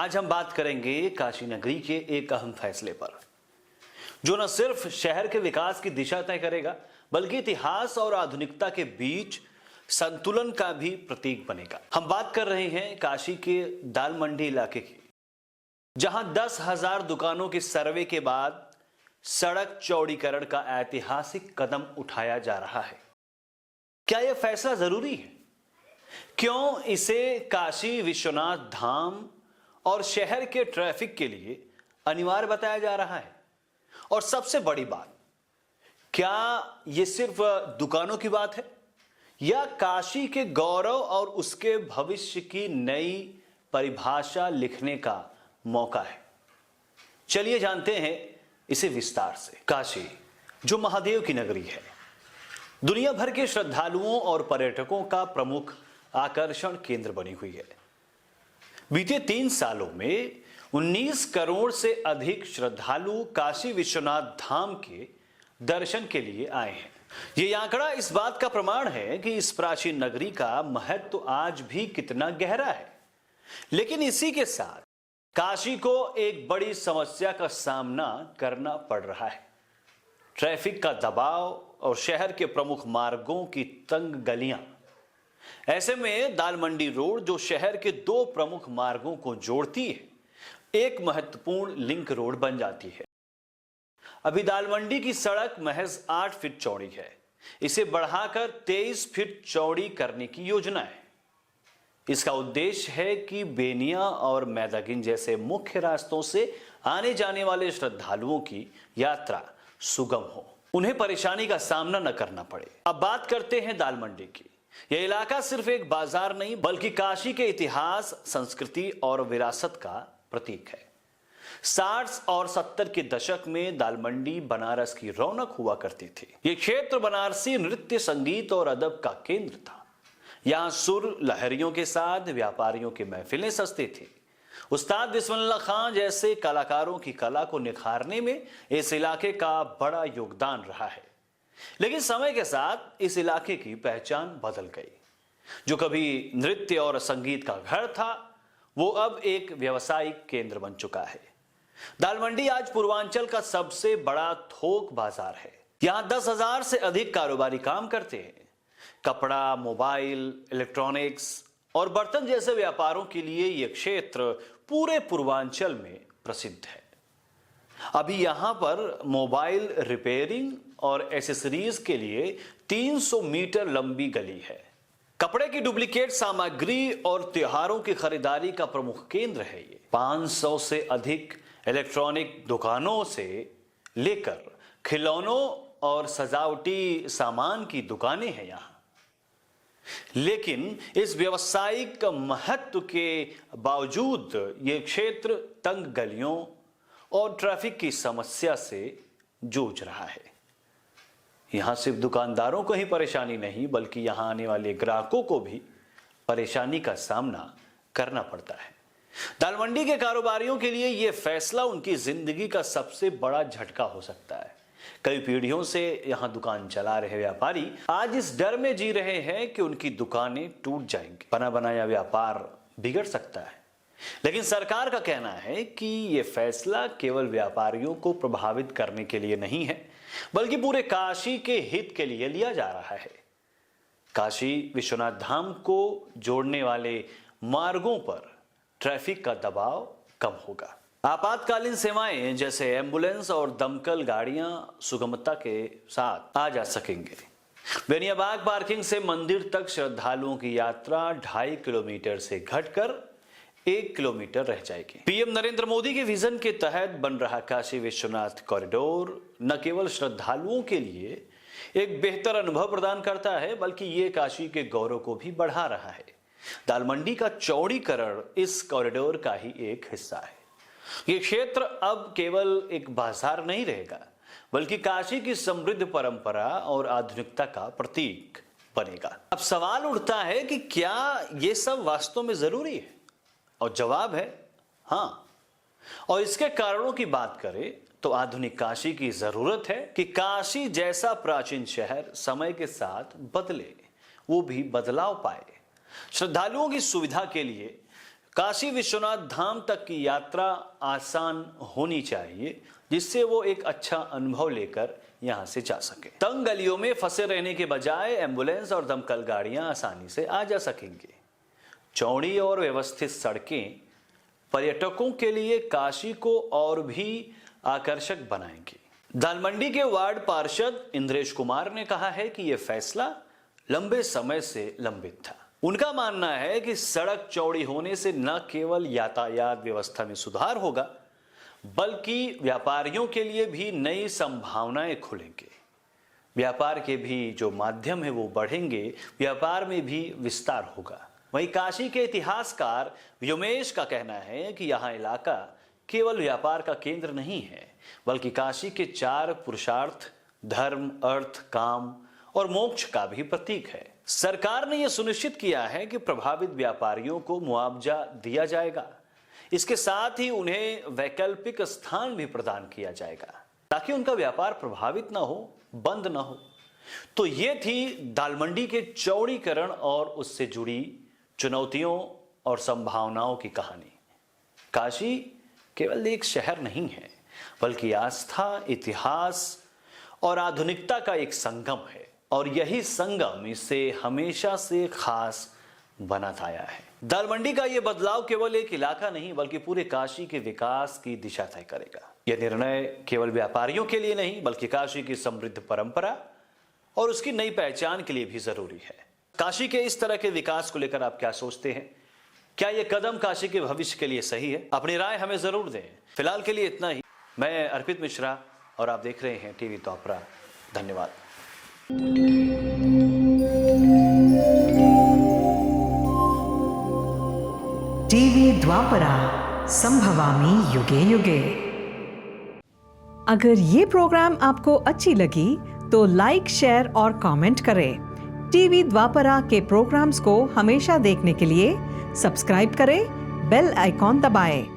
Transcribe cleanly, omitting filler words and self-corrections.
आज हम बात करेंगे काशी नगरी के एक अहम फैसले पर, जो न सिर्फ शहर के विकास की दिशा तय करेगा, बल्कि इतिहास और आधुनिकता के बीच संतुलन का भी प्रतीक बनेगा। हम बात कर रहे हैं काशी के दाल मंडी इलाके की, जहां 10,000 दुकानों के सर्वे के बाद सड़क चौड़ीकरण का ऐतिहासिक कदम उठाया जा रहा है। क्या यह फैसला जरूरी है? क्यों इसे काशी विश्वनाथ धाम और शहर के ट्रैफिक के लिए अनिवार्य बताया जा रहा है? और सबसे बड़ी बात, क्या यह सिर्फ दुकानों की बात है या काशी के गौरव और उसके भविष्य की नई परिभाषा लिखने का मौका है? चलिए जानते हैं इसे विस्तार से। काशी, जो महादेव की नगरी है, दुनिया भर के श्रद्धालुओं और पर्यटकों का प्रमुख आकर्षण केंद्र बनी हुई है। बीते 3 सालों में 19 करोड़ से अधिक श्रद्धालु काशी विश्वनाथ धाम के दर्शन के लिए आए हैं। ये आंकड़ा इस बात का प्रमाण है कि इस प्राचीन नगरी का महत्व आज भी कितना गहरा है। लेकिन इसी के साथ काशी को एक बड़ी समस्या का सामना करना पड़ रहा है। ट्रैफिक का दबाव और शहर के प्रमुख मार्गों की तंग गलियां। ऐसे में दाल मंडी रोड, जो शहर के 2 प्रमुख मार्गों को जोड़ती है, एक महत्वपूर्ण लिंक रोड बन जाती है। अभी दाल मंडी की सड़क महज 8 फीट चौड़ी है। इसे बढ़ाकर 23 फीट चौड़ी करने की योजना है। इसका उद्देश्य है कि बेनिया और मैदागिन जैसे मुख्य रास्तों से आने जाने वाले श्रद्धालुओं की यात्रा सुगम हो, उन्हें परेशानी का सामना न करना पड़े। अब बात करते हैं दाल मंडी की। यह इलाका सिर्फ एक बाजार नहीं, बल्कि काशी के इतिहास, संस्कृति और विरासत का प्रतीक है। 60 और 70 के दशक में दाल मंडी बनारस की रौनक हुआ करती थी। यह क्षेत्र बनारसी नृत्य, संगीत और अदब का केंद्र था। यहां सुर लहरियों के साथ व्यापारियों की महफिलें सजती थी। उस्ताद बिस्मिल्लाह खान जैसे कलाकारों की कला को निखारने में इस इलाके का बड़ा योगदान रहा है। लेकिन समय के साथ इस इलाके की पहचान बदल गई। जो कभी नृत्य और संगीत का घर था, वो अब एक व्यावसायिक केंद्र बन चुका है। दाल मंडी आज पूर्वांचल का सबसे बड़ा थोक बाजार है। यहां 10,000 से अधिक कारोबारी काम करते हैं। कपड़ा, मोबाइल, इलेक्ट्रॉनिक्स और बर्तन जैसे व्यापारों के लिए यह क्षेत्र पूरे पूर्वांचल में प्रसिद्ध है। अभी यहां पर मोबाइल रिपेयरिंग और एसेसरीज के लिए 300 मीटर लंबी गली है। कपड़े की डुप्लीकेट सामग्री और त्योहारों की खरीदारी का प्रमुख केंद्र है ये। 500 से अधिक इलेक्ट्रॉनिक दुकानों से लेकर खिलौनों और सजावटी सामान की दुकानें हैं यहां। लेकिन इस व्यावसायिक महत्व के बावजूद यह क्षेत्र तंग गलियों और ट्रैफिक की समस्या से जूझ रहा है। यहां सिर्फ दुकानदारों को ही परेशानी नहीं, बल्कि यहां आने वाले ग्राहकों को भी परेशानी का सामना करना पड़ता है। दाल मंडी के कारोबारियों के लिए यह फैसला उनकी जिंदगी का सबसे बड़ा झटका हो सकता है। कई पीढ़ियों से यहां दुकान चला रहे व्यापारी आज इस डर में जी रहे हैं कि उनकी दुकानें टूट जाएंगी, बना बनाया व्यापार बिगड़ सकता है। लेकिन सरकार का कहना है कि यह फैसला केवल व्यापारियों को प्रभावित करने के लिए नहीं है, बल्कि पूरे काशी के हित के लिए लिया जा रहा है। काशी विश्वनाथ धाम को जोड़ने वाले मार्गों पर ट्रैफिक का दबाव कम होगा। आपातकालीन सेवाएं जैसे एम्बुलेंस और दमकल गाड़ियां सुगमता के साथ आ जा सकेंगे। बेनियाबाग पार्किंग से मंदिर तक श्रद्धालुओं की यात्रा 2.5 किलोमीटर से घटकर 1 किलोमीटर रह जाएगी। पीएम नरेंद्र मोदी के विजन के तहत बन रहा काशी विश्वनाथ कॉरिडोर न केवल श्रद्धालुओं के लिए एक बेहतर अनुभव प्रदान करता है, बल्कि ये काशी के गौरव को भी बढ़ा रहा है। दाल मंडी का चौड़ीकरण इस कॉरिडोर का ही एक हिस्सा है। यह क्षेत्र अब केवल एक बाजार नहीं रहेगा, बल्कि काशी की समृद्ध परंपरा और आधुनिकता का प्रतीक बनेगा। अब सवाल उठता है कि क्या यह सब वास्तव में जरूरी है? और जवाब है हां। और इसके कारणों की बात करें तो आधुनिक काशी की जरूरत है कि काशी जैसा प्राचीन शहर समय के साथ बदले, वो भी बदलाव पाए। श्रद्धालुओं की सुविधा के लिए काशी विश्वनाथ धाम तक की यात्रा आसान होनी चाहिए, जिससे वो एक अच्छा अनुभव लेकर यहां से जा सके। तंग गलियों में फंसे रहने के बजाय एम्बुलेंस और दमकल गाड़ियां आसानी से आ जा सकेंगे। चौड़ी और व्यवस्थित सड़कें पर्यटकों के लिए काशी को और भी आकर्षक बनाएंगी। दालमंडी के वार्ड पार्षद इंद्रेश कुमार ने कहा है कि यह फैसला लंबे समय से लंबित था। उनका मानना है कि सड़क चौड़ी होने से न केवल यातायात व्यवस्था में सुधार होगा, बल्कि व्यापारियों के लिए भी नई संभावनाएं खुलेंगे। व्यापार के भी जो माध्यम है वो बढ़ेंगे, व्यापार में भी विस्तार होगा। वहीं काशी के इतिहासकार व्योमेश का कहना है कि यहाँ इलाका केवल व्यापार का केंद्र नहीं है, बल्कि काशी के 4 पुरुषार्थ धर्म, अर्थ, काम और मोक्ष का भी प्रतीक है। सरकार ने यह सुनिश्चित किया है कि प्रभावित व्यापारियों को मुआवजा दिया जाएगा। इसके साथ ही उन्हें वैकल्पिक स्थान भी प्रदान किया जाएगा ताकि उनका व्यापार प्रभावित ना हो, बंद ना हो। तो ये थी दालमंडी के चौड़ीकरण और उससे जुड़ी चुनौतियों और संभावनाओं की कहानी। काशी केवल एक शहर नहीं है, बल्कि आस्था, इतिहास और आधुनिकता का एक संगम है, और यही संगम इसे हमेशा से खास बनाता आया है। दालमंडी का यह बदलाव केवल एक इलाका नहीं, बल्कि पूरे काशी के विकास की दिशा तय करेगा। यह निर्णय केवल व्यापारियों के लिए नहीं, बल्कि काशी की समृद्ध परंपरा और उसकी नई पहचान के लिए भी जरूरी है। काशी के इस तरह के विकास को लेकर आप क्या सोचते हैं? क्या यह कदम काशी के भविष्य के लिए सही है? अपनी राय हमें जरूर दें। फिलहाल के लिए इतना ही। मैं अर्पित मिश्रा और आप देख रहे हैं टीवी द्वापरा। धन्यवाद। टीवी द्वापरा, संभवामि युगे युगे। अगर ये प्रोग्राम आपको अच्छी लगी तो लाइक, शेयर और कमेंट करें। टीवी द्वापरा के प्रोग्राम्स को हमेशा देखने के लिए सब्सक्राइब करें, बेल आइकॉन दबाएं।